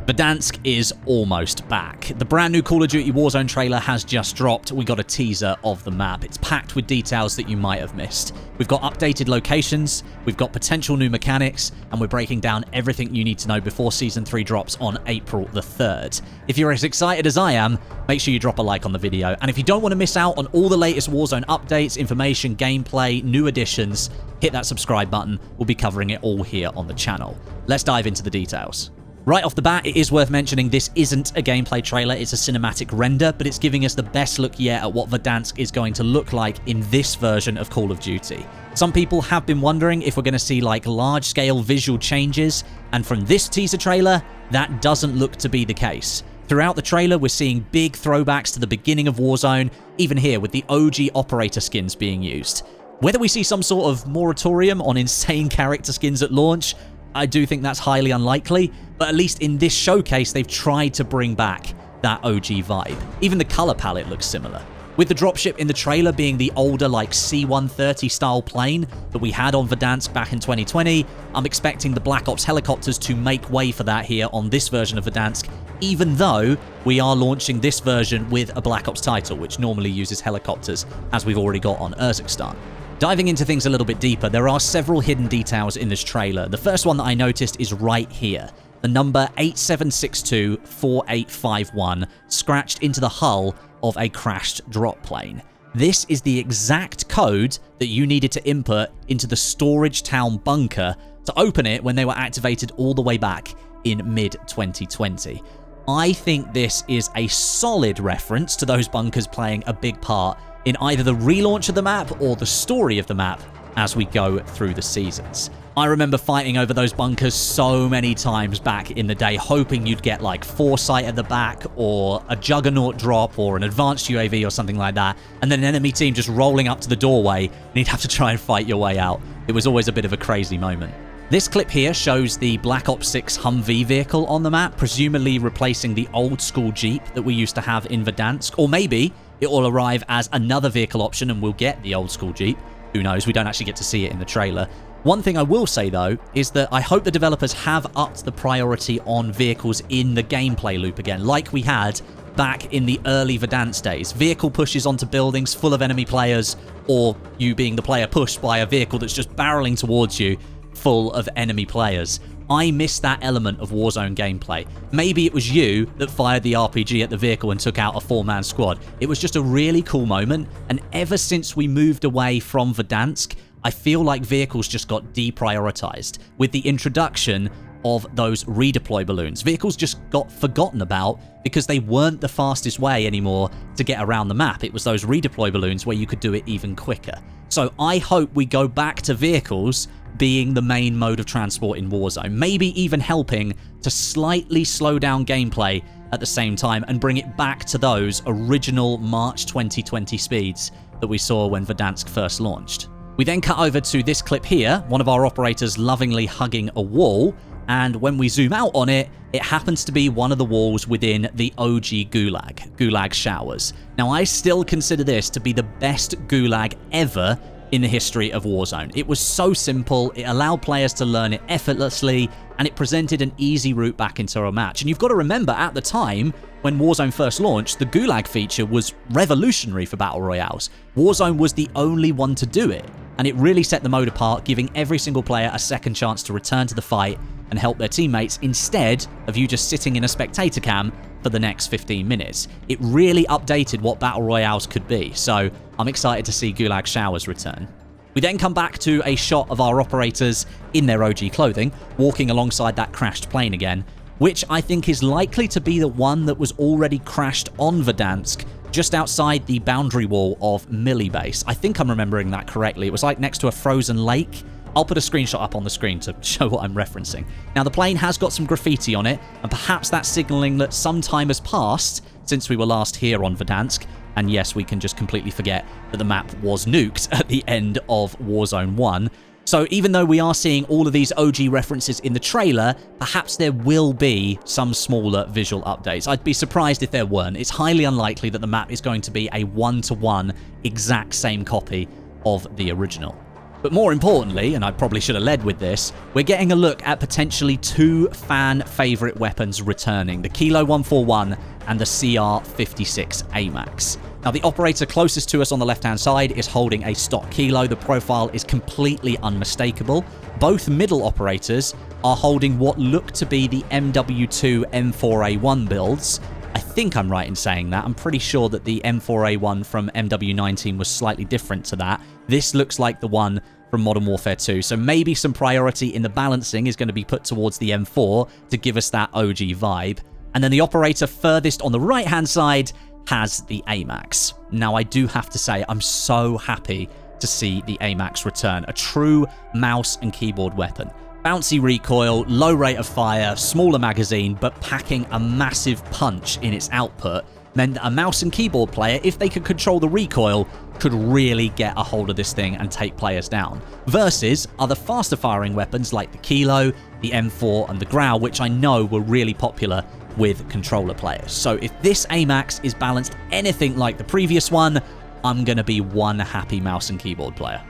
Verdansk is almost back. The brand new Call of Duty Warzone trailer has just dropped. We got a teaser of the map. It's packed with details that you might have missed. We've got updated locations, we've got potential new mechanics, and we're breaking down everything you need to know before Season 3 drops on April the 3rd. If you're as excited as I am, make sure you drop a like on the video. And if you don't want to miss out on all the latest Warzone updates, information, gameplay, new additions, hit that subscribe button. We'll be covering it all here on the channel. Let's dive into the details. Right off the bat, it is worth mentioning this isn't a gameplay trailer, it's a cinematic render, but it's giving us the best look yet at what Verdansk is going to look like in this version of Call of Duty. Some people have been wondering if we're going to see like large-scale visual changes, and from this teaser trailer, that doesn't look to be the case. Throughout the trailer, we're seeing big throwbacks to the beginning of Warzone, even here with the OG operator skins being used. Whether we see some sort of moratorium on insane character skins at launch, I do think that's highly unlikely, but at least in this showcase, they've tried to bring back that OG vibe. Even the color palette looks similar. With the dropship in the trailer being the older, like C-130 style plane that we had on Verdansk back in 2020, I'm expecting the Black Ops helicopters to make way for that here on this version of Verdansk, even though we are launching this version with a Black Ops title, which normally uses helicopters, as we've already got on Urzikstan. Diving into things a little bit deeper, there are several hidden details in this trailer. The first one that I noticed is right here. The number 87624851 scratched into the hull of a crashed drop plane. This is the exact code that you needed to input into the storage town bunker to open it when they were activated all the way back in mid-2020. I think this is a solid reference to those bunkers playing a big part in either the relaunch of the map or the story of the map as we go through the seasons. I remember fighting over those bunkers so many times back in the day, hoping you'd get like Foresight at the back or a Juggernaut drop or an advanced UAV or something like that, and then an enemy team just rolling up to the doorway and you'd have to try and fight your way out. It was always a bit of a crazy moment. This clip here shows the Black Ops 6 Humvee vehicle on the map, presumably replacing the old school Jeep that we used to have in Verdansk, or maybe it will arrive as another vehicle option and we'll get the old school Jeep. Who knows? We don't actually get to see it in the trailer. One thing I will say, though, is that I hope the developers have upped the priority on vehicles in the gameplay loop again, like we had back in the early Verdansk days. Vehicle pushes onto buildings full of enemy players, or you being the player pushed by a vehicle that's just barreling towards you full of enemy players. I miss that element of Warzone gameplay. Maybe it was you that fired the RPG at the vehicle and took out a four-man squad. It was just a really cool moment, and ever since we moved away from Verdansk, I feel like vehicles just got deprioritized. With the introduction of those redeploy balloons, vehicles just got forgotten about because they weren't the fastest way anymore to get around the map. It was those redeploy balloons where you could do it even quicker. So I hope we go back to vehicles being the main mode of transport in Warzone, maybe even helping to slightly slow down gameplay at the same time and bring it back to those original March 2020 speeds that we saw when Verdansk first launched. We then cut over to this clip here, one of our operators lovingly hugging a wall, and when we zoom out on it, it happens to be one of the walls within the OG gulag showers. Now, I still consider this to be the best gulag ever in the history of Warzone. It was so simple, it allowed players to learn it effortlessly, and it presented an easy route back into a match. And you've got to remember, at the time, when Warzone first launched, the gulag feature was revolutionary for Battle Royales. Warzone was the only one to do it, and it really set the mode apart, giving every single player a second chance to return to the fight and help their teammates instead of you just sitting in a spectator cam for the next 15 minutes. It really updated what Battle Royales could be, so I'm excited to see Gulag Showers return. We then come back to a shot of our operators in their OG clothing, walking alongside that crashed plane again, which I think is likely to be the one that was already crashed on Verdansk, just outside the boundary wall of Millie Base. I think I'm remembering that correctly. It was like next to a frozen lake. I'll put a screenshot up on the screen to show what I'm referencing. Now, the plane has got some graffiti on it, and perhaps that's signaling that some time has passed since we were last here on Verdansk. And yes, we can just completely forget that the map was nuked at the end of Warzone 1. So even though we are seeing all of these OG references in the trailer, perhaps there will be some smaller visual updates. I'd be surprised if there weren't. It's highly unlikely that the map is going to be a one-to-one exact same copy of the original. But more importantly, and I probably should have led with this, we're getting a look at potentially 2 fan favorite weapons returning, the Kilo 141 and the CR56 AMAX. Now, the operator closest to us on the left-hand side is holding a stock Kilo. The profile is completely unmistakable. Both middle operators are holding what look to be the MW2 M4A1 builds. I think I'm right in saying that. I'm pretty sure that the M4A1 from MW19 was slightly different to that. This looks like the one from Modern Warfare 2, so maybe some priority in the balancing is going to be put towards the M4 to give us that OG vibe. And then the operator furthest on the right-hand side has the AMAX. Now, I do have to say, I'm so happy to see the AMAX return. A true mouse and keyboard weapon. Bouncy recoil, low rate of fire, smaller magazine, but packing a massive punch in its output meant that a mouse and keyboard player, if they could control the recoil, could really get a hold of this thing and take players down. Versus other faster firing weapons like the Kilo, the M4, and the Grau, which I know were really popular with controller players. So if this AMAX is balanced anything like the previous one, I'm going to be one happy mouse and keyboard player.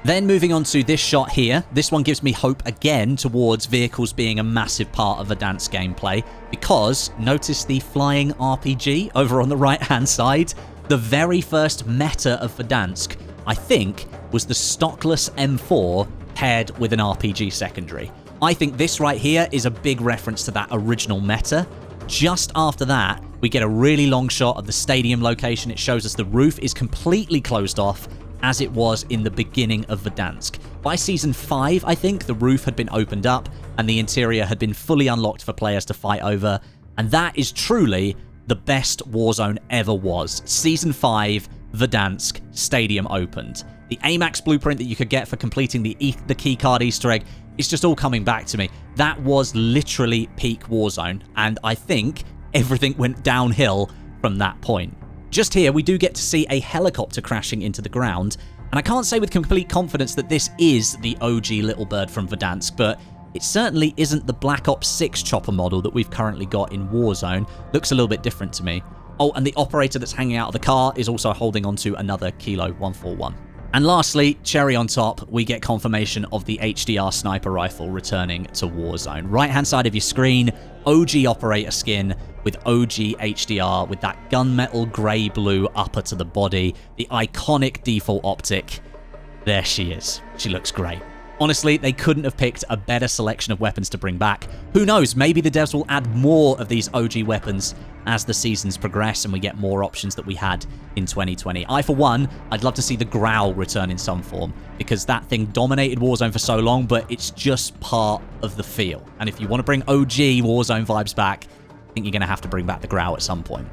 Then moving on to this shot here, this one gives me hope again towards vehicles being a massive part of Verdansk gameplay, because notice the flying RPG over on the right-hand side. The very first meta of Verdansk, I think, was the stockless M4 paired with an RPG secondary. I think this right here is a big reference to that original meta. Just after that, we get a really long shot of the stadium location. It shows us the roof is completely closed off, as it was in the beginning of Verdansk. By Season 5, I think, the roof had been opened up and the interior had been fully unlocked for players to fight over, and that is truly the best Warzone ever was. Season 5, Verdansk, stadium opened. The AMAX blueprint that you could get for completing the keycard Easter egg, it's just all coming back to me. That was literally peak Warzone, and I think everything went downhill from that point. Just here, we do get to see a helicopter crashing into the ground, and I can't say with complete confidence that this is the OG Little Bird from Verdansk, but it certainly isn't the Black Ops 6 chopper model that we've currently got in Warzone. Looks a little bit different to me. Oh, and the operator that's hanging out of the car is also holding onto another Kilo 141. And lastly, cherry on top, we get confirmation of the HDR sniper rifle returning to Warzone. Right-hand side of your screen, OG operator skin with OG HDR with that gunmetal grey-blue upper to the body, the iconic default optic. There she is. She looks great. Honestly, they couldn't have picked a better selection of weapons to bring back. Who knows, maybe the devs will add more of these OG weapons as the seasons progress and we get more options that we had in 2020. For one, I'd love to see the Grau return in some form, because that thing dominated Warzone for so long, but it's just part of the feel. And if you want to bring OG Warzone vibes back, I think you're going to have to bring back the Grau at some point.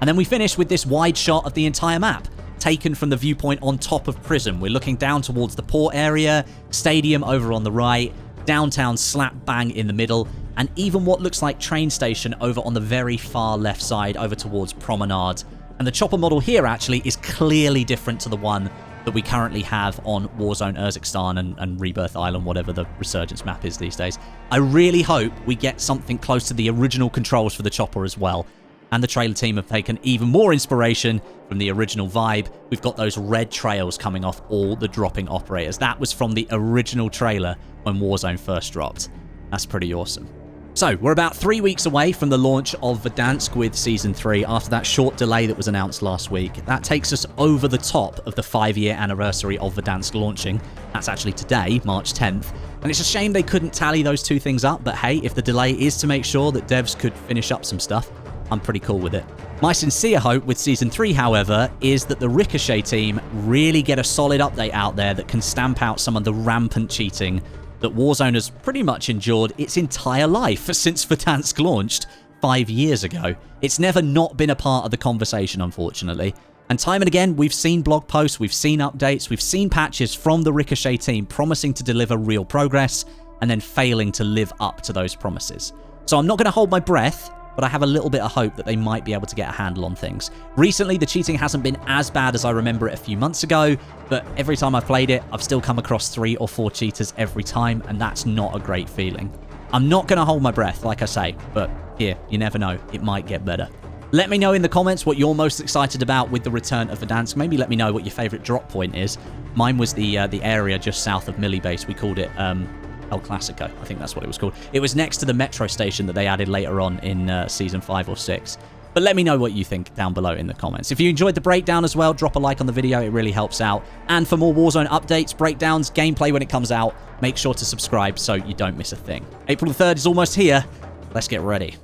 And then we finish with this wide shot of the entire map, taken from the viewpoint on top of Prism. We're looking down towards the port area, stadium over on the right, downtown slap bang in the middle, and even what looks like train station over on the very far left side over towards Promenade. And the chopper model here actually is clearly different to the one that we currently have on Warzone Urzikstan and Rebirth Island, whatever the Resurgence map is these days. I really hope we get something close to the original controls for the chopper as well. And the trailer team have taken even more inspiration from the original vibe. We've got those red trails coming off all the dropping operators. That was from the original trailer when Warzone first dropped. That's pretty awesome. So, we're about 3 weeks away from the launch of Verdansk with Season 3 after that short delay that was announced last week. That takes us over the top of the 5-year anniversary of Verdansk launching. That's actually today, March 10th. And it's a shame they couldn't tally those two things up, but hey, if the delay is to make sure that devs could finish up some stuff, I'm pretty cool with it. My sincere hope with Season 3, however, is that the Ricochet team really get a solid update out there that can stamp out some of the rampant cheating that Warzone has pretty much endured its entire life since Verdansk launched 5 years ago. It's never not been a part of the conversation, unfortunately. And time and again, we've seen blog posts, we've seen updates, we've seen patches from the Ricochet team promising to deliver real progress and then failing to live up to those promises. So I'm not going to hold my breath, but I have a little bit of hope that they might be able to get a handle on things. Recently, the cheating hasn't been as bad as I remember it a few months ago, but every time I've played it, I've still come across 3 or 4 cheaters every time, and that's not a great feeling. I'm not going to hold my breath, like I say, but here, you never know, it might get better. Let me know in the comments what you're most excited about with the return of Verdansk. Maybe let me know what your favourite drop point is. Mine was the area just south of Millie Base. We called it El Clasico. I think that's what it was called. It was next to the metro station that they added later on in Season 5 or 6. But let me know what you think down below in the comments. If you enjoyed the breakdown as well, drop a like on the video. It really helps out. And for more Warzone updates, breakdowns, gameplay when it comes out, make sure to subscribe so you don't miss a thing. April the 3rd is almost here. Let's get ready.